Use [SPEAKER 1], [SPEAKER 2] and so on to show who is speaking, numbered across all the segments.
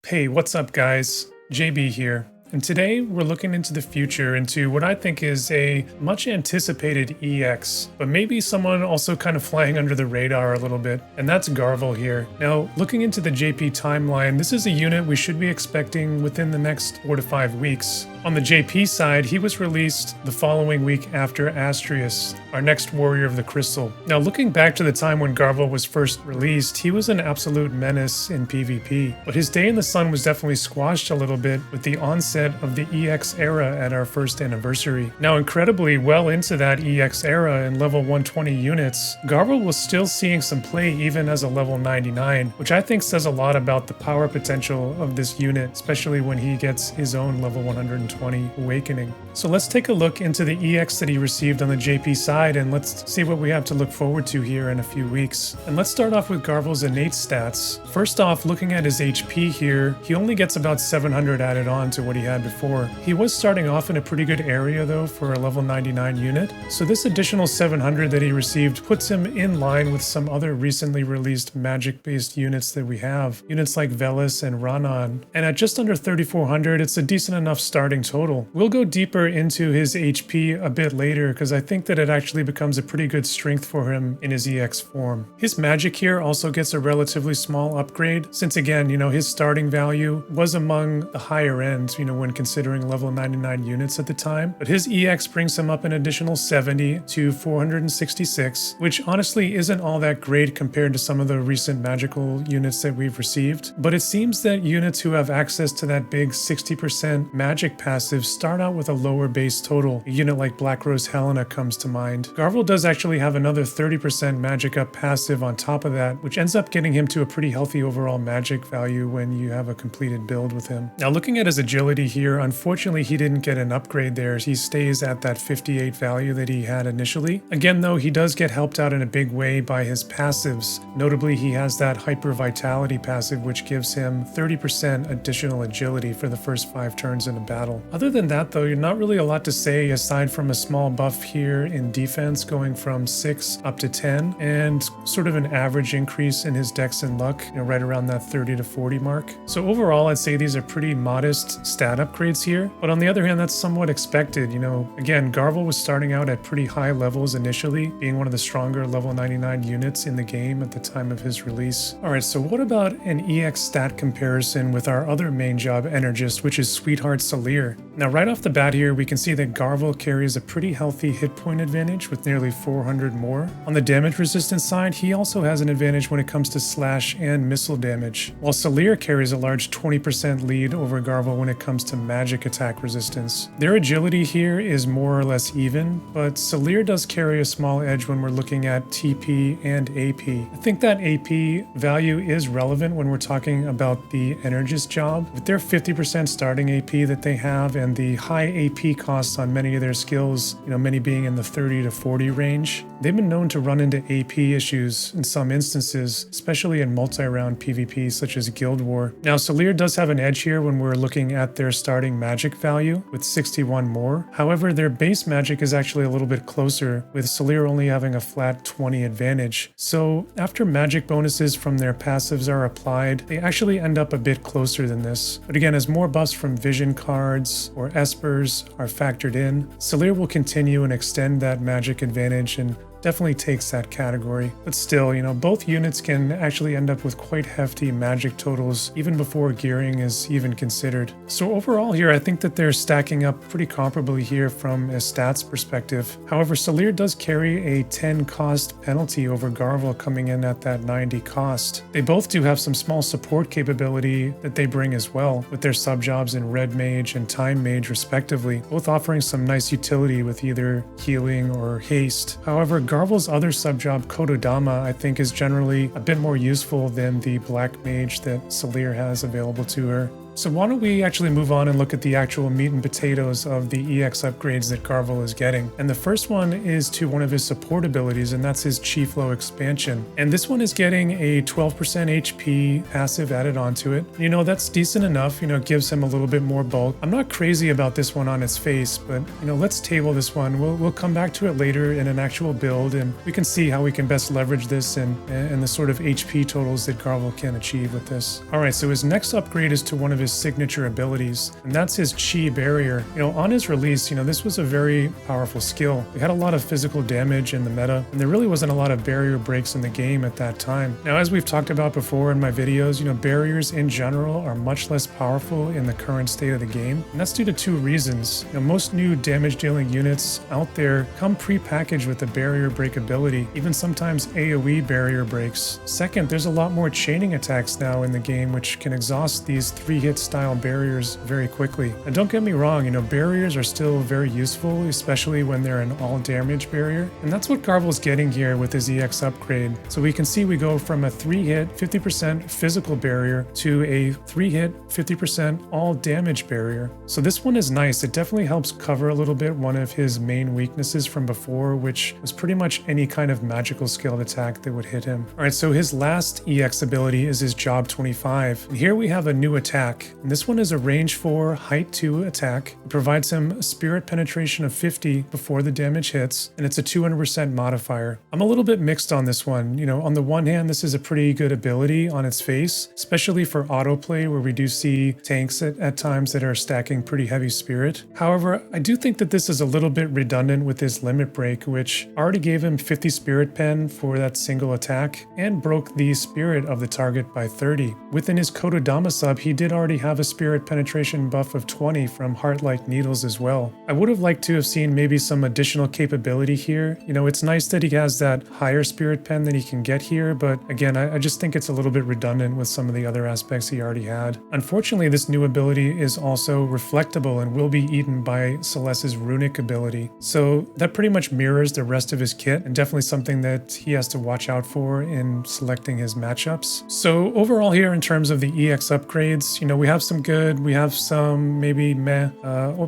[SPEAKER 1] Hey, what's up guys? JB here. And today we're looking into the future into what I think is a much anticipated EX, but maybe someone also kind of flying under the radar a little bit, and that's Garvall here. Now, looking into the JP timeline, this is a unit we should be expecting within the next 4 to 5 weeks. On the JP side, he was released the following week after Astrius, our next Warrior of the Crystal. Now, looking back to the time when Garvall was first released, he was an absolute menace in PvP, but his day in the sun was definitely squashed a little bit with the onset of the EX era at our first anniversary. Now, incredibly well into that EX era in level 120 units, Garvall was still seeing some play even as a level 99, which I think says a lot about the power potential of this unit, especially when he gets his own level 120 awakening. So let's take a look into the EX that he received on the JP side, and let's see what we have to look forward to here in a few weeks. And let's start off with Garvall's innate stats. First off, looking at his HP here, he only gets about 700 added on to what he had before. He was starting off in a pretty good area though for a level 99 unit, so this additional 700 that he received puts him in line with some other recently released magic-based units that we have, units like Velis and Ranan. And at just under 3400, it's a decent enough starting total. We'll go deeper into his HP a bit later because I think that it actually becomes a pretty good strength for him in his EX form. His magic here also gets a relatively small upgrade since, again, his starting value was among the higher end, when considering level 99 units at the time, but his EX brings him up an additional 70 to 466, which honestly isn't all that great compared to some of the recent magical units that we've received, but it seems that units who have access to that big 60% magic passive start out with a lower base total. A unit like Black Rose Helena comes to mind. Garvall does actually have another 30% magic up passive on top of that, which ends up getting him to a pretty healthy overall magic value when you have a completed build with him. Now, looking at his agility here, unfortunately he didn't get an upgrade there. He stays at that 58 value that he had initially. Again though, he does get helped out in a big way by his passives. Notably, he has that Hyper Vitality passive which gives him 30% additional agility for the first 5 turns in a battle. Other than that though, you're not really a lot to say aside from a small buff here in defense going from 6 up to 10 and sort of an average increase in his dex and luck, right around that 30 to 40 mark. So overall, I'd say these are pretty modest stat upgrades here, but on the other hand, that's somewhat expected. Again, Garvall was starting out at pretty high levels initially, being one of the stronger level 99 units in the game at the time of his release. Alright, so what about an EX stat comparison with our other main job, Energist, which is Sweetheart Salir? Now, right off the bat here, we can see that Garvall carries a pretty healthy hit point advantage with nearly 400 more. On the damage resistance side, he also has an advantage when it comes to slash and missile damage, while Salir carries a large 20% lead over Garvall when it comes to magic attack resistance. Their agility here is more or less even, but Salir does carry a small edge when we're looking at TP and AP. I think that AP value is relevant when we're talking about the Energist job. With their 50% starting AP that they have and the high AP costs on many of their skills, many being in the 30 to 40 range, they've been known to run into AP issues in some instances, especially in multi-round PvP such as Guild War. Now, Salir does have an edge here when we're looking at their starting magic value with 61 more. However, their base magic is actually a little bit closer, with Salir only having a flat 20 advantage. So after magic bonuses from their passives are applied, they actually end up a bit closer than this. But again, as more buffs from vision cards or espers are factored in, Salir will continue and extend that magic advantage and definitely takes that category. But still, both units can actually end up with quite hefty magic totals even before gearing is even considered. So overall here, I think that they're stacking up pretty comparably here from a stats perspective. However, Salir does carry a 10 cost penalty over Garvall coming in at that 90 cost. They both do have some small support capability that they bring as well, with their sub-jobs in Red Mage and Time Mage respectively, both offering some nice utility with either healing or haste. However, Garvall's other sub-job, Kododama, I think is generally a bit more useful than the Black Mage that Salir has available to her. So why don't we actually move on and look at the actual meat and potatoes of the EX upgrades that Garvall is getting. And the first one is to one of his support abilities, and that's his Chi Flow expansion. And this one is getting a 12% HP passive added onto it. You know, that's decent enough, you know, it gives him a little bit more bulk. I'm not crazy about this one on its face, but you know, let's table this one. We'll come back to it later in an actual build, and we can see how we can best leverage this and the sort of HP totals that Garvall can achieve with this. All right, so his next upgrade is to one of his signature abilities, and that's his Chi Barrier. You know, on his release, you know, this was a very powerful skill. It had a lot of physical damage in the meta, and there really wasn't a lot of barrier breaks in the game at that time. Now, as we've talked about before in my videos, you know, barriers in general are much less powerful in the current state of the game, and that's due to two reasons. You know, most new damage dealing units out there come pre-packaged with a barrier break ability, even sometimes AoE barrier breaks. Second, there's a lot more chaining attacks now in the game, which can exhaust these 3-hit style barriers very quickly. And don't get me wrong, you know, barriers are still very useful, especially when they're an all damage barrier. And that's what Garvall's getting here with his EX upgrade. So we can see we go from a 3-hit 50% physical barrier to a 3-hit 50% all damage barrier. So this one is nice. It definitely helps cover a little bit one of his main weaknesses from before, which was pretty much any kind of magical scaled attack that would hit him. All right, so his last EX ability is his Job 25. And here we have a new attack, and this one is a range 4, height 2 attack. It provides him a spirit penetration of 50 before the damage hits, and it's a 200% modifier. I'm a little bit mixed on this one. You know, on the one hand, this is a pretty good ability on its face, especially for autoplay, where we do see tanks at times that are stacking pretty heavy spirit. However, I do think that this is a little bit redundant with his limit break, which already gave him 50 spirit pen for that single attack and broke the spirit of the target by 30. Within his Kododama sub, he did already have a spirit penetration buff of 20 from Heart-like Needles as well. I would have liked to have seen maybe some additional capability here. You know, it's nice that he has that higher spirit pen that he can get here, but again, I just think it's a little bit redundant with some of the other aspects he already had. Unfortunately, this new ability is also reflectable and will be eaten by Celeste's runic ability. So that pretty much mirrors the rest of his kit, and definitely something that he has to watch out for in selecting his matchups. So overall here, in terms of the EX upgrades, you know, we have some good, we have some maybe meh,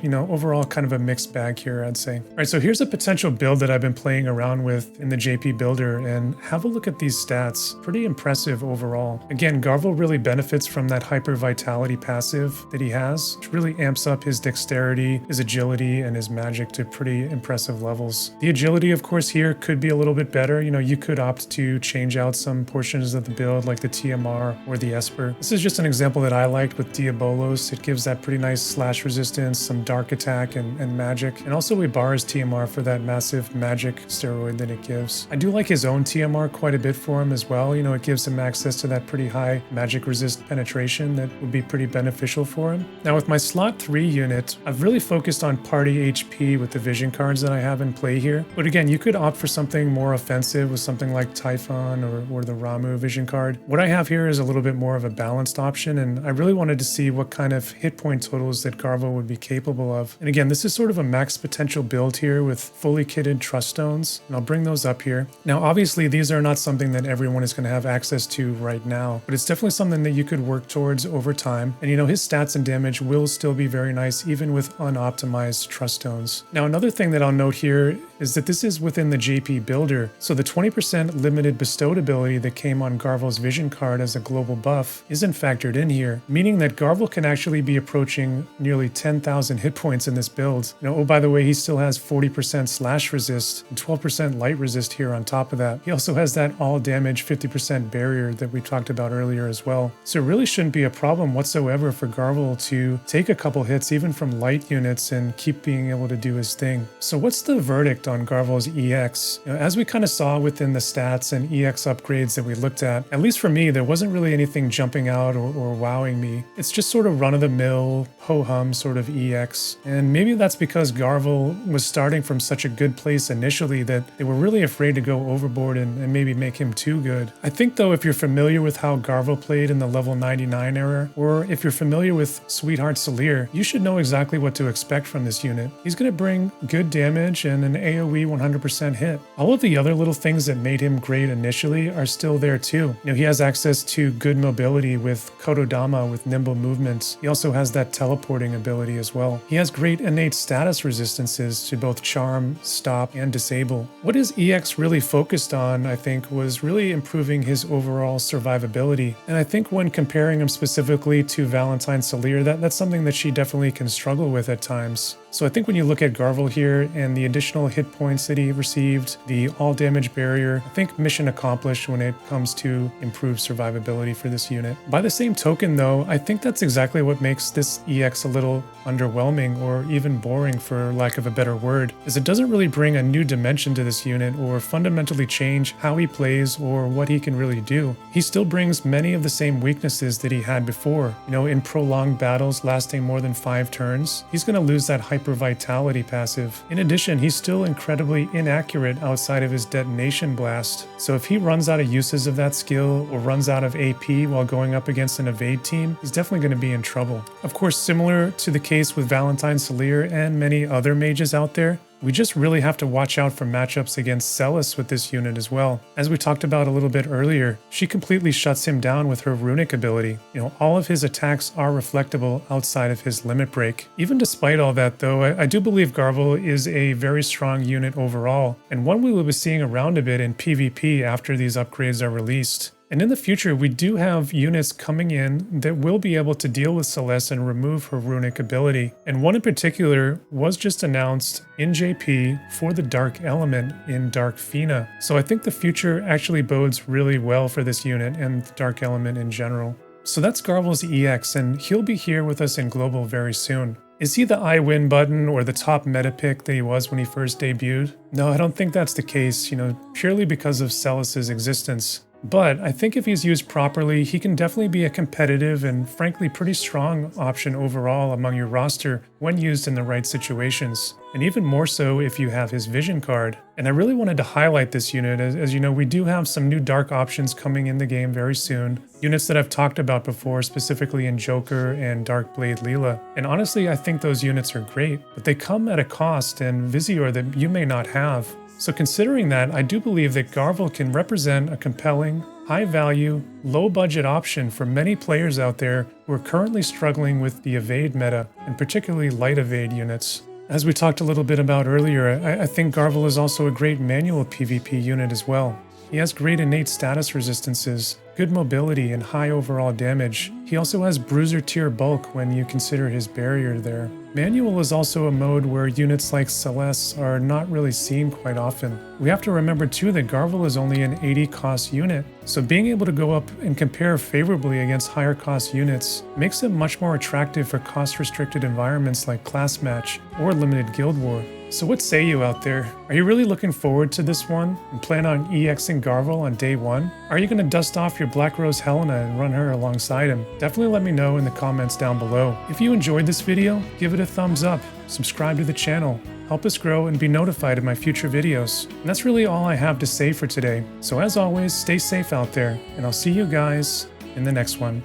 [SPEAKER 1] you know, overall kind of a mixed bag here, I'd say. All right, so here's a potential build that I've been playing around with in the JP Builder, and have a look at these stats. Pretty impressive overall. Again, Garvall really benefits from that hyper vitality passive that he has, which really amps up his dexterity, his agility, and his magic to pretty impressive levels. The agility, of course, here could be a little bit better. You know, you could opt to change out some portions of the build, like the TMR or the Esper. This is just an example that I liked with Diabolos. It gives that pretty nice slash resistance, some dark attack and magic, and also Ibarra's TMR for that massive magic steroid that it gives. I do like his own TMR quite a bit for him as well. You know, it gives him access to that pretty high magic resist penetration that would be pretty beneficial for him. Now with my slot 3 unit, I've really focused on party HP with the vision cards that I have in play here. But again, you could opt for something more offensive with something like Typhon or the Ramu vision card. What I have here is a little bit more of a balanced option, and I really wanted to see what kind of hit point totals that Garvall would be capable of. And again, this is sort of a max potential build here with fully kitted Trust Stones, and I'll bring those up here. Now, obviously, these are not something that everyone is going to have access to right now, but it's definitely something that you could work towards over time. And you know, his stats and damage will still be very nice, even with unoptimized Trust Stones. Now, another thing that I'll note here is that this is within the JP Builder, so the 20% limited bestowed ability that came on Garvall's vision card as a global buff isn't factored in here, meaning that Garvall can actually be approaching nearly 10,000 hit points in this build. You know, oh, by the way, he still has 40% slash resist and 12% light resist here on top of that. He also has that all damage 50% barrier that we talked about earlier as well. So it really shouldn't be a problem whatsoever for Garvall to take a couple hits even from light units and keep being able to do his thing. So what's the verdict on Garvall's EX? You know, as we kind of saw within the stats and EX upgrades that we looked at least for me, there wasn't really anything jumping out or wowing me. It's just sort of run-of-the-mill, ho-hum sort of EX. And maybe that's because Garvall was starting from such a good place initially that they were really afraid to go overboard and maybe make him too good. I think though, if you're familiar with how Garvall played in the level 99 era, or if you're familiar with Sweetheart Salir, you should know exactly what to expect from this unit. He's going to bring good damage and an AoE 100% hit. All of the other little things that made him great initially are still there too. He has access to good mobility with Kododama with nimble movements. He also has that teleporting ability as well. He has great innate status resistances to both charm, stop, and disable. What his EX really focused on, I think, was really improving his overall survivability. And I think when comparing him specifically to Valentine Salir, that's something that she definitely can struggle with at times. So I think when you look at Garvall here and the additional hit points that he received, the all damage barrier, I think mission accomplished when it comes to improved survivability for this unit. By the same token though, I think that's exactly what makes this EX a little underwhelming or even boring for lack of a better word, is it doesn't really bring a new dimension to this unit or fundamentally change how he plays or what he can really do. He still brings many of the same weaknesses that he had before. In prolonged battles lasting more than 5 turns, he's going to lose that hyper vitality passive. In addition, he's still incredibly inaccurate outside of his detonation blast. So if he runs out of uses of that skill or runs out of AP while going up against an evade team, he's definitely going to be in trouble. Of course, similar to the case with Valentine Salir and many other mages out there, we just really have to watch out for matchups against Celis with this unit as well. As we talked about a little bit earlier, she completely shuts him down with her runic ability. All of his attacks are reflectable outside of his limit break. Even despite all that though, I do believe Garvall is a very strong unit overall, and one we will be seeing around a bit in PvP after these upgrades are released. And in the future, we do have units coming in that will be able to deal with Celeste and remove her runic ability. And one in particular was just announced in JP for the Dark Element in Dark Fina. So I think the future actually bodes really well for this unit and the Dark Element in general. So that's Garvall's EX, and he'll be here with us in Global very soon. Is he the I win button or the top meta pick that he was when he first debuted? No, I don't think that's the case, purely because of Celis's existence. But I think if he's used properly, he can definitely be a competitive and frankly pretty strong option overall among your roster when used in the right situations. And even more so if you have his vision card. And I really wanted to highlight this unit as you know, we do have some new dark options coming in the game very soon. Units that I've talked about before, specifically in Joker and Darkblade Leela. And honestly, I think those units are great, but they come at a cost and Visior that you may not have. So considering that, I do believe that Garvall can represent a compelling, high-value, low-budget option for many players out there who are currently struggling with the evade meta, and particularly light evade units. As we talked a little bit about earlier, I think Garvall is also a great manual PvP unit as well. He has great innate status resistances, good mobility, and high overall damage. He also has bruiser tier bulk when you consider his barrier there. Manual is also a mode where units like Celeste are not really seen quite often. We have to remember too that Garvall is only an 80 cost unit, so being able to go up and compare favorably against higher cost units makes him much more attractive for cost restricted environments like Class Match or Limited Guild War. So what say you out there? Are you really looking forward to this one and plan on EXing Garvall on day 1? Are you going to dust off your Black Rose Helena and run her alongside him? Definitely let me know in the comments down below. If you enjoyed this video, give it a thumbs up, subscribe to the channel, help us grow and be notified of my future videos. And that's really all I have to say for today. So as always, stay safe out there, and I'll see you guys in the next one.